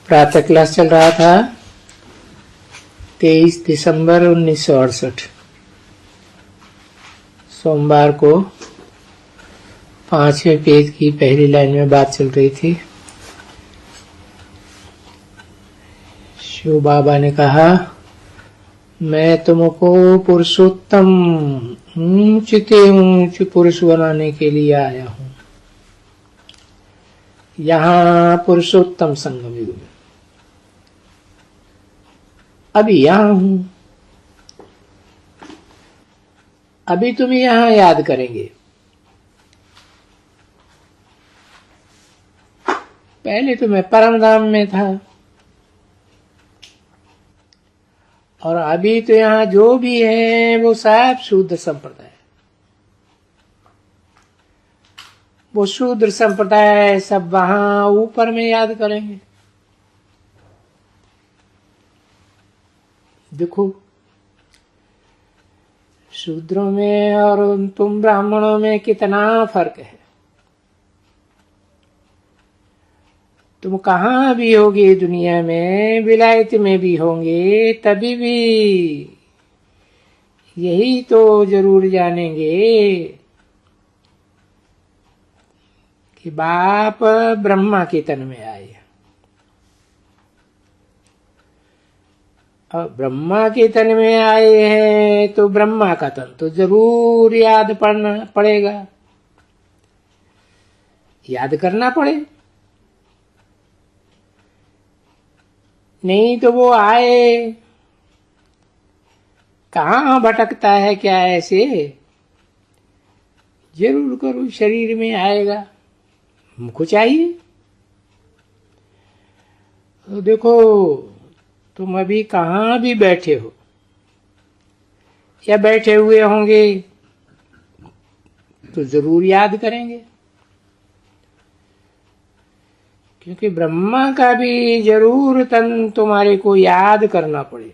प्रातः क्लास चल रहा था 23 दिसंबर 1968 सोमवार को 5वें पेज की पहली लाइन में बात चल रही थी। शिव बाबा ने कहा, मैं तुमको पुरुषोत्तम ऊंचे ऊंचे पुरुष बनाने के लिए आया हूं। यहाँ पुरुषोत्तम संगम युग में अभी यहां हूं। अभी तुम यहां याद करेंगे। पहले तो मैं परम धाम में था और अभी तो यहाँ जो भी है वो सब शूद्र संप्रदाय। वो शूद्र संप्रदाय सब वहां ऊपर में याद करेंगे। देखो, शूद्रों में और तुम ब्राह्मणों में कितना फर्क है। तुम कहाँ भी होगे दुनिया में, विलायत में भी होंगे, तभी भी यही तो जरूर जानेंगे कि बाप ब्रह्मा के तन में आए। और ब्रह्मा के तन में आए हैं तो ब्रह्मा का तन तो जरूर याद पड़ेगा, याद करना पड़े। नहीं तो वो आए कहाँ भटकता है क्या ऐसे? जरूर करो शरीर में आएगा, हमको चाहिए। तो देखो, तुम अभी कहाँ भी बैठे हो या बैठे हुए होंगे तो जरूर याद करेंगे, क्योंकि ब्रह्मा का भी जरूर तन तुम्हारे को याद करना पड़े।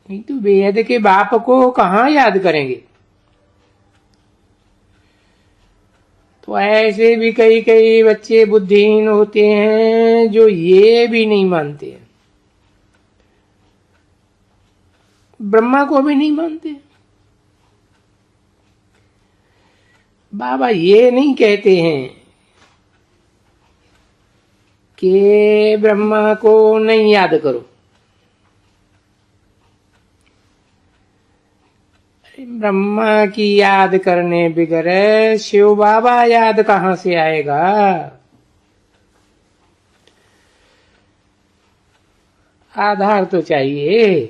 नहीं तो वेद के बाप को कहाँ याद करेंगे? तो ऐसे भी कई कई बच्चे बुद्धिहीन होते हैं जो ये भी नहीं मानते, ब्रह्मा को भी नहीं मानते। बाबा ये नहीं कहते हैं कि ब्रह्मा को नहीं याद करो। ब्रह्मा की याद करने बिगर शिव बाबा याद कहाँ से आएगा? आधार तो चाहिए।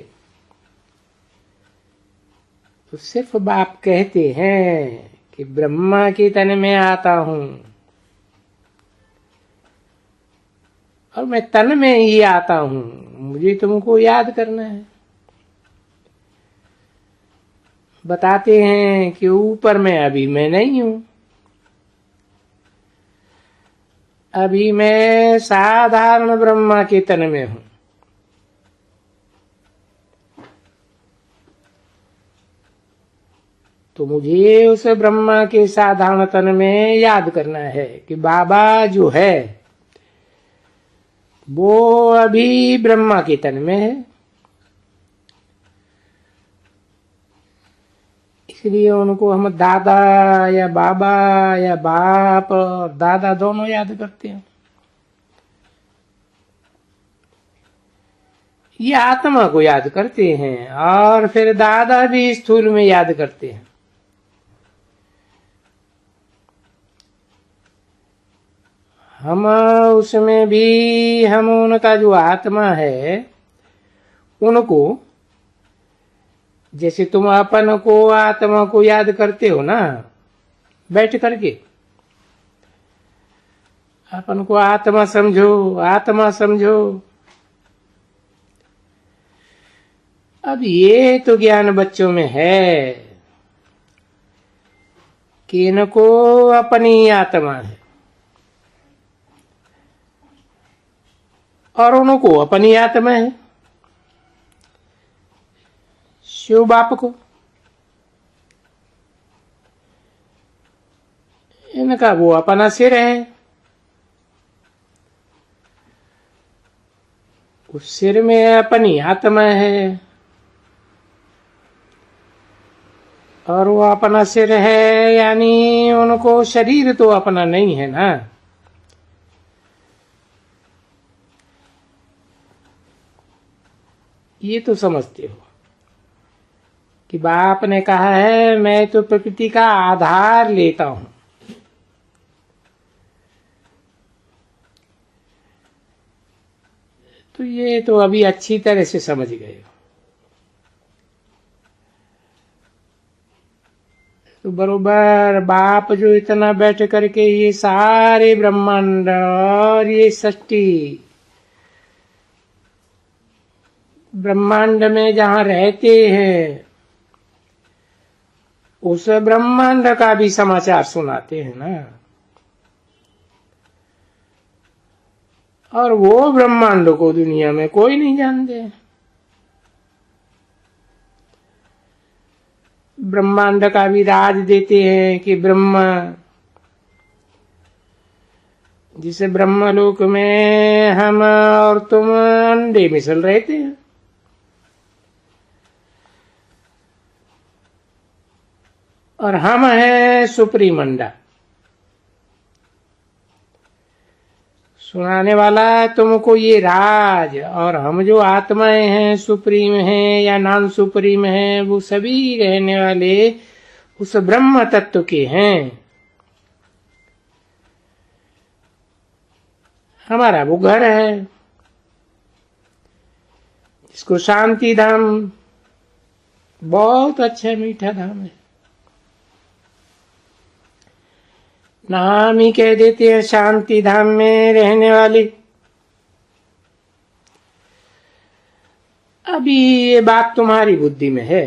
तो सिर्फ बाप कहते हैं कि ब्रह्मा के तन में आता हूं और मैं तन में ही आता हूं, मुझे तुमको याद करना है। बताते हैं कि ऊपर में अभी मैं नहीं हूं, अभी मैं साधारण ब्रह्मा के तन में हूं। तो मुझे उस ब्रह्मा के साधारण तन में याद करना है कि बाबा जो है वो अभी ब्रह्मा के तन में है। इसलिए उनको हम दादा या बाबा या बाप और दादा दोनों याद करते हैं। ये आत्मा को याद करते हैं और फिर दादा भी स्थूल में याद करते हैं। हम उसमें भी हम उनका जो आत्मा है उनको, जैसे तुम अपन को आत्मा को याद करते हो ना बैठ करके, अपन को आत्मा समझो, आत्मा समझो। अब ये तो ज्ञान बच्चों में है कि इनको अपनी आत्मा है और उनको अपनी आत्मा है शिव बाप को। इनका वो अपना सिर है उस सिर में अपनी आत्मा है और वो अपना सिर है, यानी उनको शरीर तो अपना नहीं है ना। ये तो समझते हो कि बाप ने कहा है मैं तो प्रकृति का आधार लेता हूं। तो ये तो अभी अच्छी तरह से समझ गए हो। तो बरोबर बाप जो इतना बैठ करके ये सारे ब्रह्मांड और ये सृष्टि ब्रह्मांड में जहां रहते हैं उस ब्रह्मांड का भी समाचार सुनाते हैं ना। और वो ब्रह्मांड को दुनिया में कोई नहीं जानते। ब्रह्मांड का भी राज देते हैं कि ब्रह्मा, जिसे ब्रह्मलोक में हम और तुम अंडे मिसल रहते हैं। और हम हैं सुप्रीम अंडा। सुनाने वाला तुमको ये राज, और हम जो आत्माएं हैं सुप्रीम हैं या नॉन सुप्रीम हैं, वो सभी रहने वाले उस ब्रह्म तत्व के हैं। हमारा वो घर है जिसको शांति धाम, बहुत अच्छा मीठा धाम है, नाम ही कह देते हैं शांति धाम में रहने वाले। अभी ये बात तुम्हारी बुद्धि में है।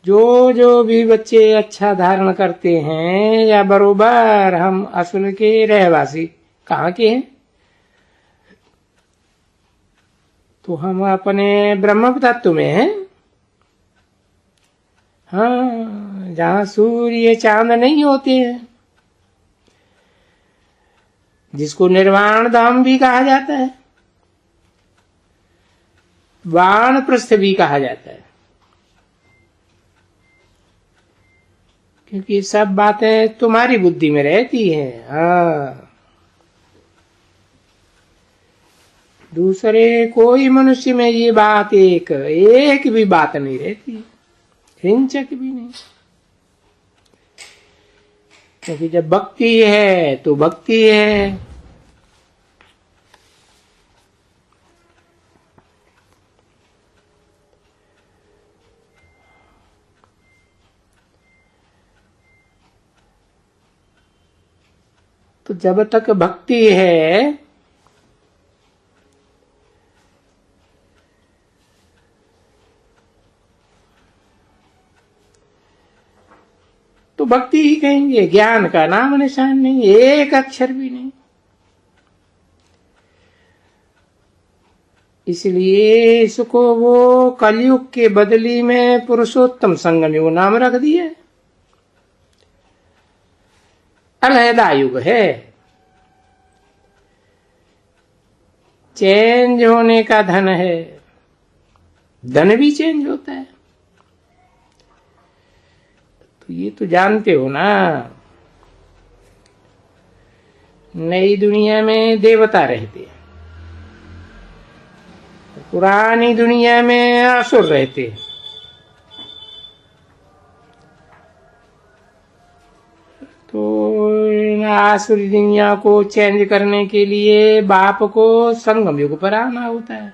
जो जो भी बच्चे अच्छा धारण करते हैं या बरोबर हम असल के रहवासी कहाँ के हैं, तो हम अपने ब्रह्म तत्व में हैं। हाँ, जहां सूर्य चांद नहीं होते हैं, जिसको निर्वाण धाम भी कहा जाता है, वानप्रस्थ भी कहा जाता है, क्योंकि सब बातें तुम्हारी बुद्धि में रहती हैं। हाँ, दूसरे कोई मनुष्य में ये बात एक भी बात नहीं रहती, हिंचक भी नहीं। क्योंकि जब भक्ति है तो भक्ति है। तो जब तक भक्ति है तो भक्ति ही कहेंगे, ज्ञान का नाम निशान नहीं, एक अक्षर भी नहीं। इसलिए इसको वो कलयुग के बदली में पुरुषोत्तम संगम नाम रख दिया। अलहदा युग है, चेंज होने का धन है, धन भी चेंज होता है। तो ये तो जानते हो ना, नई दुनिया में देवता रहते हैं, पुरानी दुनिया में असुर रहते हैं। तो आसुरी दुनिया को चेंज करने के लिए बाप को संगम युग पर आना होता है।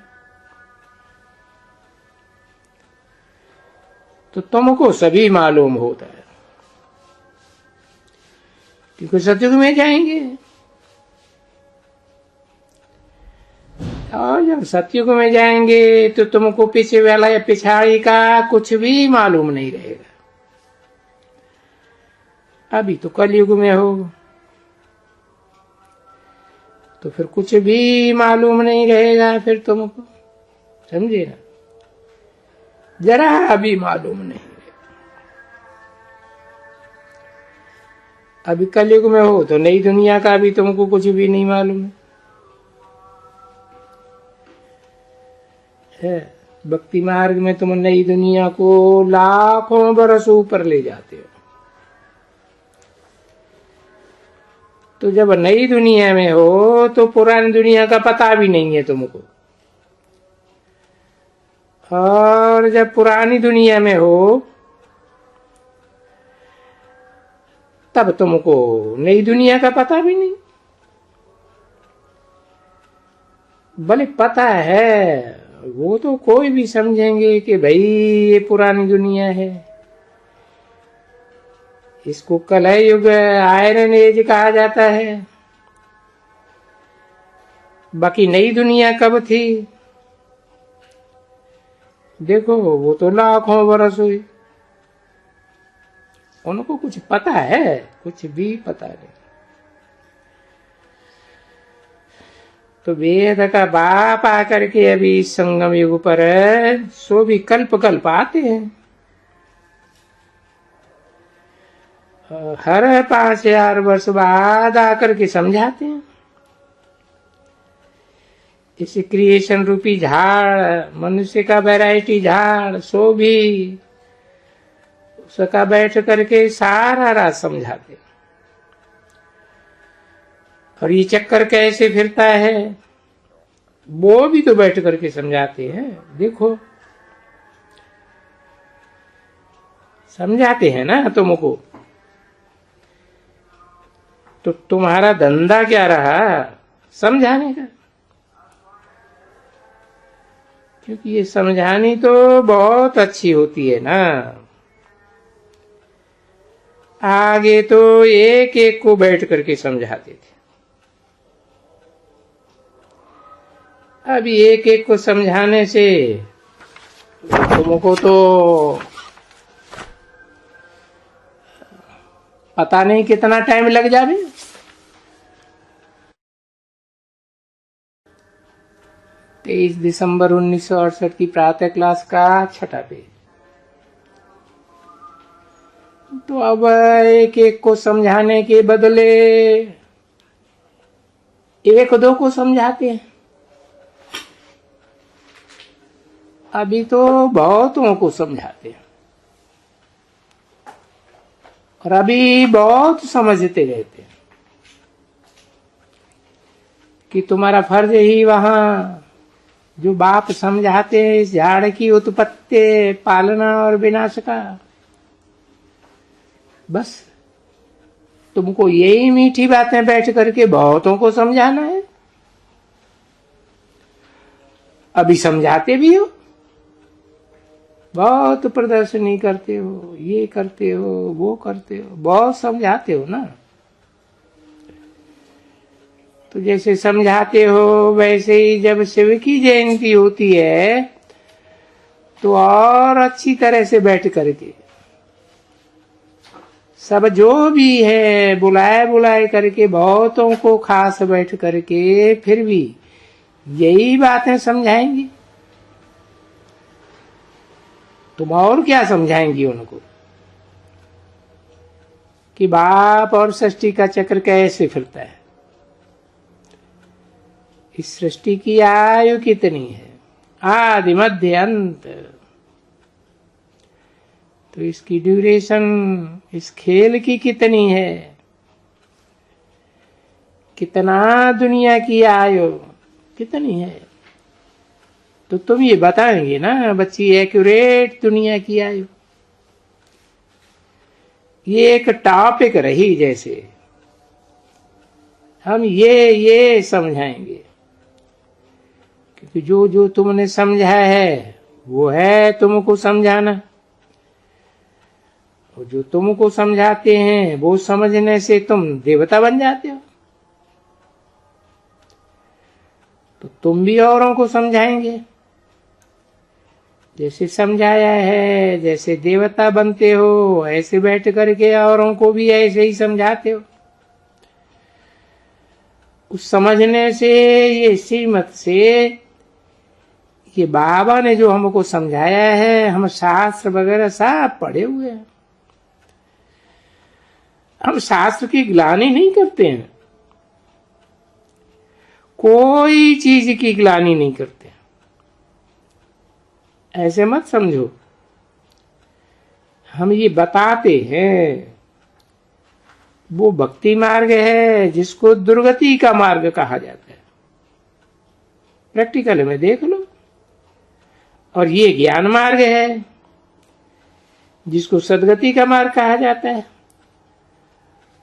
तो तुमको सभी मालूम होता है, क्योंकि सतयुग में जाएंगे। और जब सतयुग में जाएंगे तो तुमको पीछे वाला या पिछाड़ी का कुछ भी मालूम नहीं रहेगा। अभी तो कलयुग में हो तो फिर कुछ भी मालूम नहीं रहेगा फिर तुमको, समझे ना, जरा अभी मालूम नहीं। अभी कलयुग में हो तो नई दुनिया का भी तुमको कुछ भी नहीं मालूम है। है। भक्ति मार्ग में तुम नई दुनिया को लाखों बरस ऊपर ले जाते हो। तो जब नई दुनिया में हो तो पुरानी दुनिया का पता भी नहीं है तुमको, और जब पुरानी दुनिया में हो तब तुमको नई दुनिया का पता भी नहीं। भले पता है वो तो कोई भी समझेंगे कि भाई ये पुरानी दुनिया है, इसको कलह युग आयरन एज कहा जाता है। बाकी नई दुनिया कब थी? देखो वो तो लाखों बरस हुई। उनको कुछ पता है? कुछ भी पता नहीं। तो वेद का बाप आकर के अभी संगम युग पर सो भी कल्प कल्प आते हैं। हर 5000 वर्ष बाद आकर के समझाते हैं। इस क्रिएशन रूपी झाड़, मनुष्य का वैरायटी झाड़, सो भी उसका बैठ करके सारा रात समझाते। और ये चक्कर कैसे फिरता है वो भी तो बैठ करके समझाते हैं। देखो समझाते हैं ना तुमको। तो तुम्हारा धंधा क्या रहा? समझाने का। क्योंकि ये समझानी तो बहुत अच्छी होती है ना। आगे तो एक एक को बैठ करके समझाते थे, अभी एक एक को समझाने से तुमको तो पता नहीं कितना टाइम लग जावे। तेईस दिसंबर 1968 की प्रातः क्लास का 6ठा पेज। तो अब एक एक को समझाने के बदले एक दो को समझाते हैं। अभी तो बहुतों को समझाते हैं और अभी बहुत समझते रहते हैं कि तुम्हारा फर्ज ही वहां जो बाप समझाते हैं इस झाड़ की उत्पत्ति, पालना और विनाश का, बस तुमको यही मीठी बातें बैठ करके बहुतों को समझाना है। अभी समझाते भी हो, बहुत प्रदर्शनी करते हो, ये करते हो, वो करते हो, बहुत समझाते हो ना। तो जैसे समझाते हो वैसे ही जब शिव की जयंती होती है तो और अच्छी तरह से बैठ करके सब जो भी है बुलाए बुलाए करके बहुतों को खास बैठ करके फिर भी यही बातें समझाएंगी। तुम और क्या समझाएंगी उनको कि बाप और सृष्टि का चक्र कैसे फिरता है, इस सृष्टि की आयु कितनी है, आदि मध्य अंत। तो इसकी ड्यूरेशन इस खेल की कितनी है, कितना दुनिया की आयु कितनी है, तो तुम ये बताएंगे ना बच्ची एक्यूरेट दुनिया की आयु। ये एक टॉपिक रही, जैसे हम ये समझाएंगे क्योंकि जो जो तुमने समझा है वो है तुमको समझाना, और जो तुमको समझाते हैं वो समझने से तुम देवता बन जाते हो। तो तुम भी औरों को समझाएंगे, जैसे समझाया है, जैसे देवता बनते हो ऐसे बैठ करके औरों को भी ऐसे ही समझाते हो। उस समझने से, ये श्रीमत से, ये बाबा ने जो हमको समझाया है, हम शास्त्र वगैरह सब पढ़े हुए हैं। हम शास्त्र की ग्लानि नहीं करते हैं, कोई चीज की ग्लानि नहीं करते। ऐसे मत समझो। हम ये बताते हैं, वो भक्ति मार्ग है जिसको दुर्गति का मार्ग कहा जाता है। प्रैक्टिकल में देख लो। और ये ज्ञान मार्ग है जिसको सदगति का मार्ग कहा जाता है।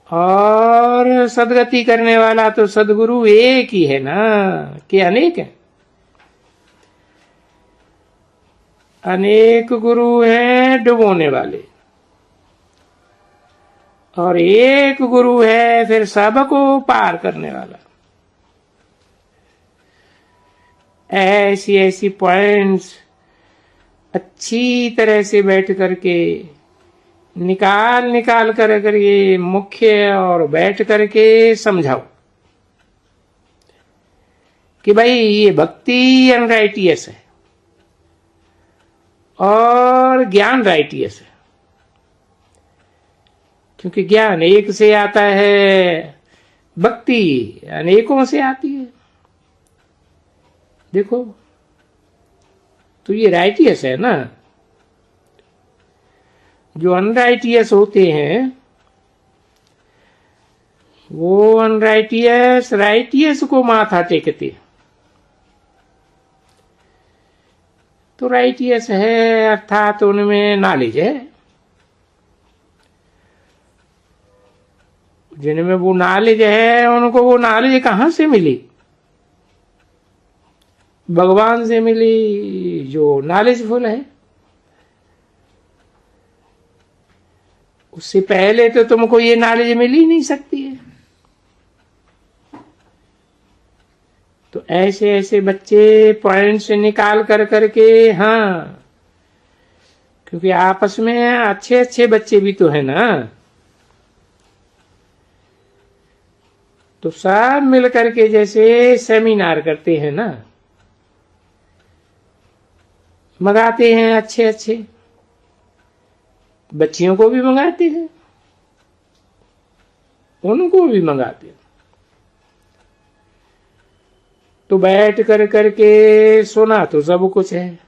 और सदगति करने वाला तो सदगुरु एक ही है ना, कि अनेक है? अनेक गुरु हैं डुबोने वाले, और एक गुरु है फिर सबको पार करने वाला। ऐसी ऐसी पॉइंट्स अच्छी तरह से बैठ करके निकाल कर ये मुख्य और बैठ करके समझाओ कि भाई ये भक्ति अनराइटियस है और ज्ञान राइटियस है। क्योंकि ज्ञान एक से आता है, भक्ति अनेकों से आती है। देखो, तो ये राइटियस है ना। जो अनराइटियस होते हैं वो अनराइटियस राइटियस को माथा टेकते। तो राइटियस है अर्थात उनमें नॉलेज है। जिनमें वो नॉलेज है उनको वो नॉलेज कहां से मिली? भगवान से मिली जो नॉलेजफुल है। उससे पहले तो तुमको ये नॉलेज मिल ही नहीं सकती है। तो ऐसे ऐसे बच्चे पॉइंट्स निकाल कर करके, हाँ, क्योंकि आपस में अच्छे अच्छे बच्चे भी तो है ना, तो सब मिल करके जैसे सेमिनार करते हैं ना, मंगाते हैं अच्छे अच्छे बच्चियों को भी मंगाते हैं, उनको भी मंगाते हैं। तो बैठ कर करके सुना तो सब कुछ है।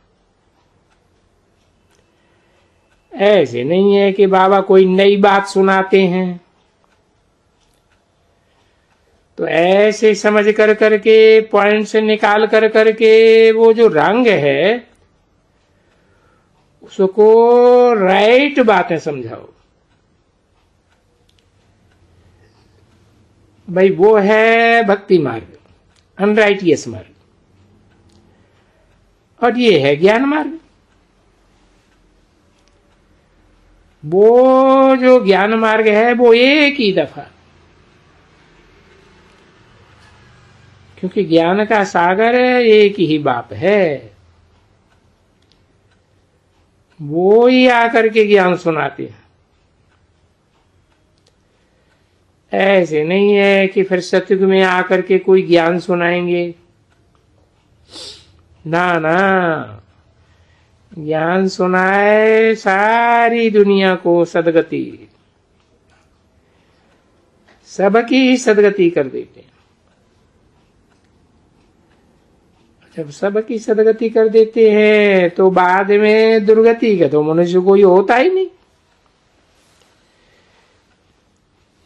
ऐसे नहीं है कि बाबा कोई नई बात सुनाते हैं। तो ऐसे समझ कर करके पॉइंट से निकाल कर करके वो जो रंग है उसको राइट बातें समझाओ। भाई वो है भक्ति मार्ग, अनराइटियस मार्ग, और ये है ज्ञान मार्ग। वो जो ज्ञान मार्ग है वो एक ही दफा, क्योंकि ज्ञान का सागर एक ही बाप है, वो ही आकर के ज्ञान सुनाते हैं। ऐसे नहीं है कि फिर सतयुग में आकर के कोई ज्ञान सुनाएंगे, ना ना। ज्ञान सुनाए सारी दुनिया को सदगति, सबकी सदगति कर देते हैं। जब सबकी सदगति कर देते हैं तो बाद में दुर्गति का तो मनुष्य कोई होता ही नहीं,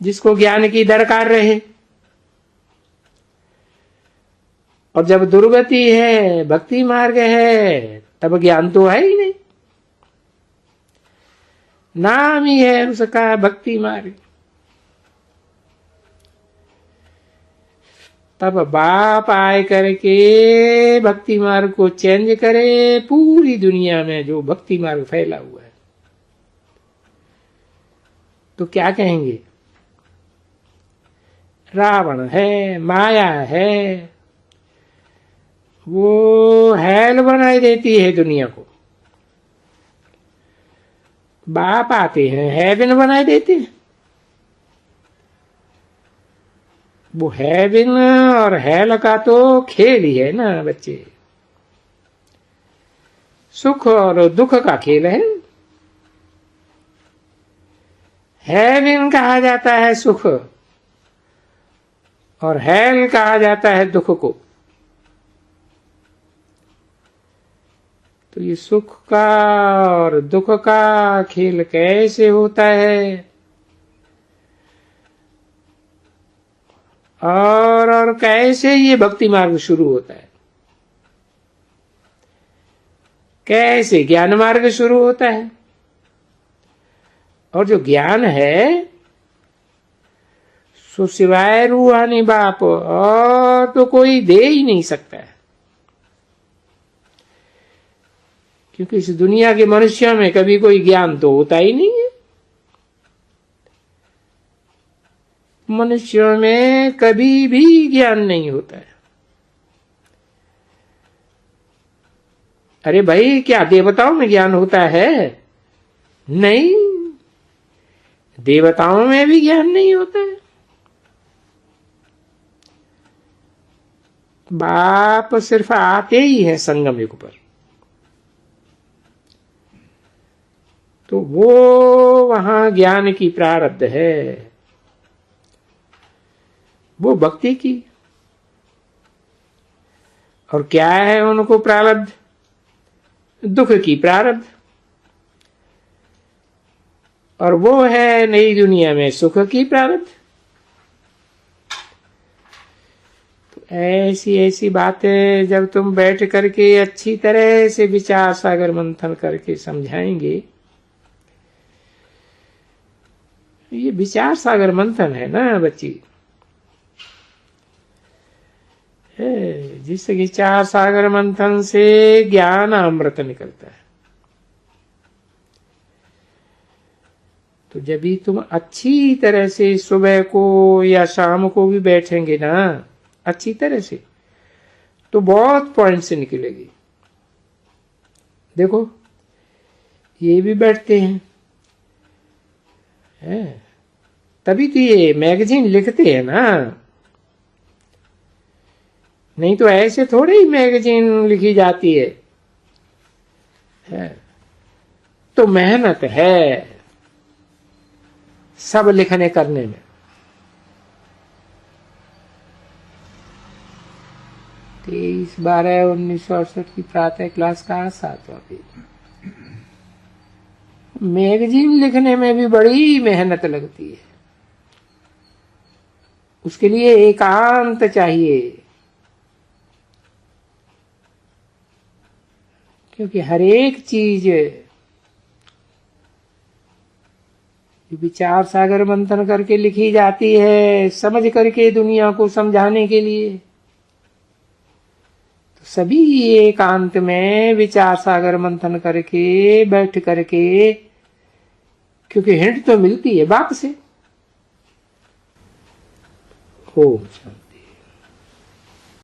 जिसको ज्ञान की दरकार रहे। और जब दुर्गति है, भक्ति मार्ग है, तब ज्ञान तो है ही नहीं, नाम ही है उसका भक्ति मार्ग। तब बाप आए करके भक्ति मार्ग को चेंज करे पूरी दुनिया में जो भक्ति मार्ग फैला हुआ है। तो क्या कहेंगे? रावण है, माया है, वो हेल बनाई देती है दुनिया को। बाप आते हैं हेवन बनाए देते हैं। वो हेवन और हेल का तो खेल ही है ना बच्चे, सुख और दुख का खेल है। हेवन कहा जाता है सुख और हेल कहा जाता है दुख को। तो ये सुख का और दुख का खेल कैसे होता है, और कैसे ये भक्ति मार्ग शुरू होता है, कैसे ज्ञान मार्ग शुरू होता है। और जो ज्ञान है सो सिवाय रूहानी बाप और तो कोई दे ही नहीं सकता है, क्योंकि इस दुनिया के मनुष्यों में कभी कोई ज्ञान तो होता ही नहीं है। मनुष्यों में कभी भी ज्ञान नहीं होता है। अरे भाई, क्या देवताओं में ज्ञान होता है? नहीं, देवताओं में भी ज्ञान नहीं होता है। बाप सिर्फ आते ही है संगम युग पर, तो वो वहां ज्ञान की प्रारब्ध है, वो भक्ति की। और क्या है उनको प्रारब्ध? दुख की प्रारब्ध। और वो है नई दुनिया में सुख की प्रारब्ध। तो ऐसी ऐसी बातें जब तुम बैठ करके अच्छी तरह से विचार सागर मंथन करके समझाएंगे, ये विचार सागर मंथन है ना बच्ची, जिस विचार सागर मंथन से ज्ञान अमृत निकलता है। तो जब भी तुम अच्छी तरह से सुबह को या शाम को भी बैठेंगे ना अच्छी तरह से, तो बहुत पॉइंट से निकलेगी। देखो ये भी बैठते हैं, तभी तो ये मैगजीन लिखते हैं ना, नहीं तो ऐसे थोड़ी ही मैगजीन लिखी जाती है। तो मेहनत है सब लिखने करने में। 23/12/1968 की प्रातः क्लास का 7वां पेज। मैगजीन लिखने में भी बड़ी मेहनत लगती है, उसके लिए एकांत चाहिए, क्योंकि हर एक चीज विचार सागर मंथन करके लिखी जाती है, समझ करके दुनिया को समझाने के लिए। तो सभी एकांत में विचार सागर मंथन करके बैठ करके, क्योंकि हिंट तो मिलती है बाप से। ओम शांति।